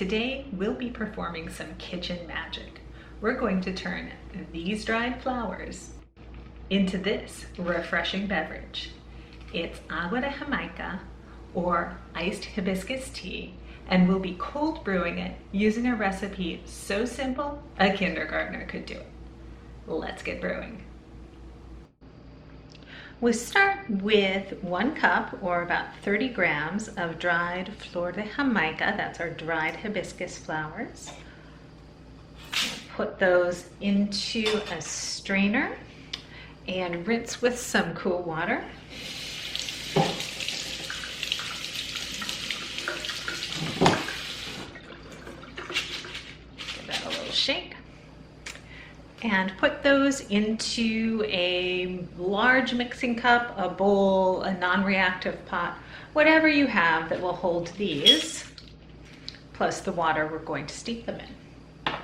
Today we'll be performing some kitchen magic. We're going to turn these dried flowers into this refreshing beverage. It's Agua de Jamaica, or iced hibiscus tea, and we'll be cold brewing it using a recipe so simple a kindergartner could do it. Let's get brewing. We'll start with 1 cup, or about 30 grams, of dried flor de Jamaica. That's our dried hibiscus flowers. Put those into a strainer and rinse with some cool water. Give that a little shake. And put those into a large mixing cup, a bowl, a non-reactive pot, whatever you have that will hold these, plus the water we're going to steep them in.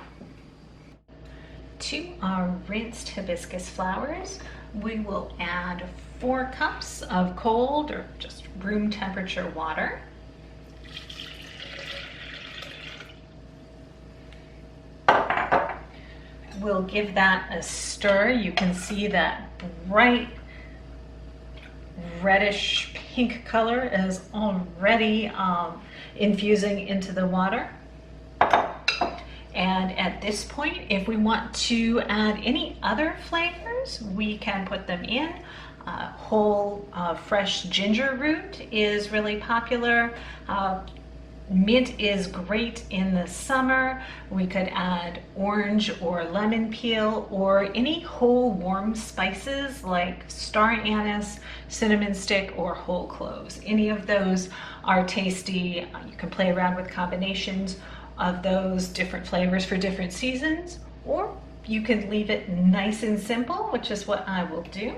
To our rinsed hibiscus flowers, we will add 4 cups of cold or just room temperature water. We'll give that a stir. You can see that bright reddish pink color is already infusing into the water. And at this point, if we want to add any other flavors, we can put them in. Whole fresh ginger root is really popular. Mint is great in the summer. We could add orange or lemon peel, or any whole warm spices like star anise, cinnamon stick, or whole cloves. Any of those are tasty. You can play around with combinations of those different flavors for different seasons, or you can leave it nice and simple, which is what I will do.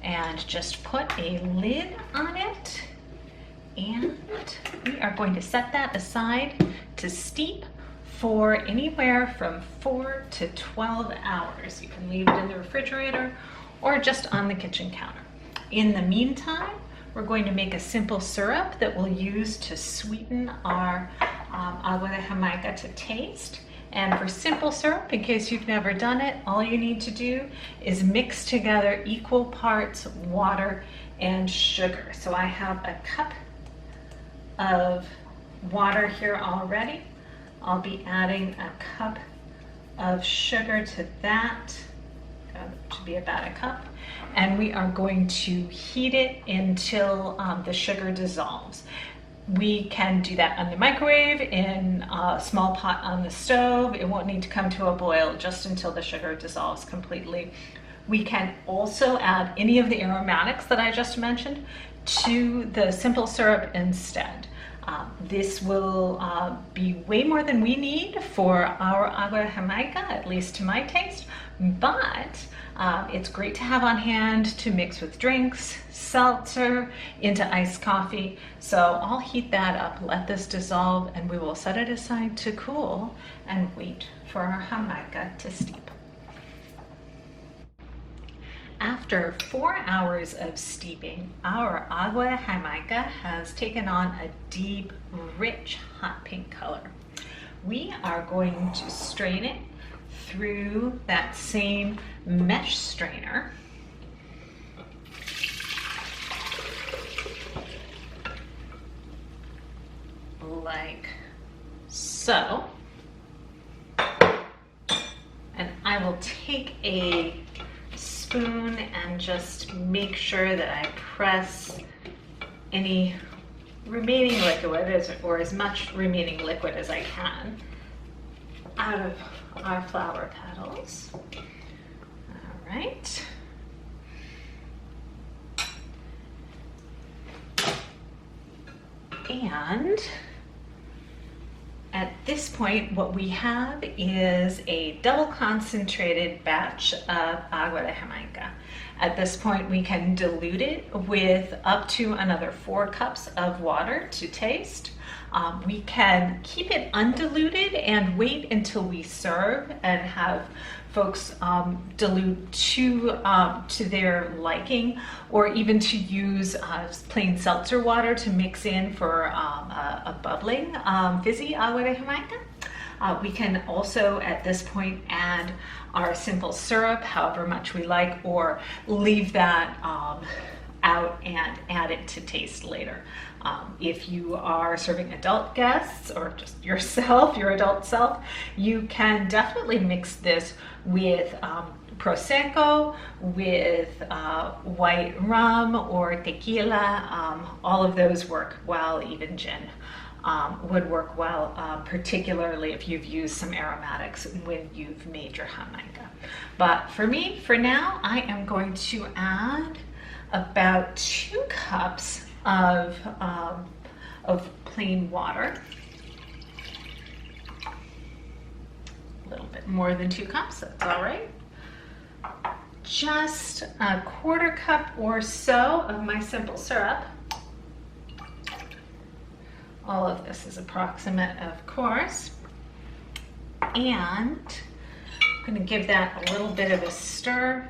And just put a lid on it. And we are going to set that aside to steep for anywhere from 4 to 12 hours. You can leave it in the refrigerator or just on the kitchen counter. In the meantime, we're going to make a simple syrup that we'll use to sweeten our agua de Jamaica to taste. And for simple syrup, in case you've never done it, all you need to do is mix together equal parts water and sugar. So I have a cup of water here already. I'll be adding a cup of sugar to that. Should be about a cup. And we are going to heat it until the sugar dissolves. We can do that on the microwave, in a small pot on the stove. It won't need to come to a boil just until the sugar dissolves completely. We can also add any of the aromatics that I just mentioned to the simple syrup instead. This will be way more than we need for our agua de Jamaica, at least to my taste, but it's great to have on hand to mix with drinks, seltzer, into iced coffee. So I'll heat that up, let this dissolve, and we will set it aside to cool and wait for our Jamaica to steep. After 4 hours of steeping, our agua de Jamaica has taken on a deep, rich, hot pink color. We are going to strain it through that same mesh strainer. Like so. And I will take a spoon and just make sure that I press any remaining liquid, or as much remaining liquid as I can, out of our flower petals. All right. And at this point, what we have is a double concentrated batch of agua de Jamaica. At this point, we can dilute it with up to another 4 cups of water to taste. We can keep it undiluted and wait until we serve and have folks dilute to their liking, or even to use plain seltzer water to mix in for a bubbling, fizzy agua de Jamaica. We can also at this point add our simple syrup, however much we like, or leave that out and add it to taste later. If you are serving adult guests or just yourself, your adult self, you can definitely mix this with Prosecco, with white rum or tequila. All of those work well, even gin. Would work well, particularly if you've used some aromatics when you've made your Jamaica. But for me, for now, I am going to add about 2 cups of plain water. A little bit more than 2 cups, that's all right. Just a 1/4 cup or so of my simple syrup. All of this is approximate, of course. And I'm going to give that a little bit of a stir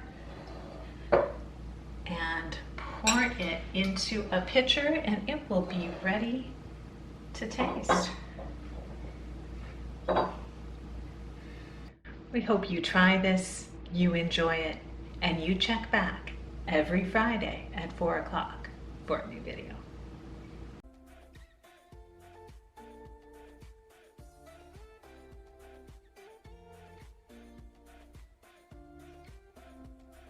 and pour it into a pitcher, and it will be ready to taste. We hope you try this, you enjoy it, and you check back every Friday at 4 o'clock for a new video.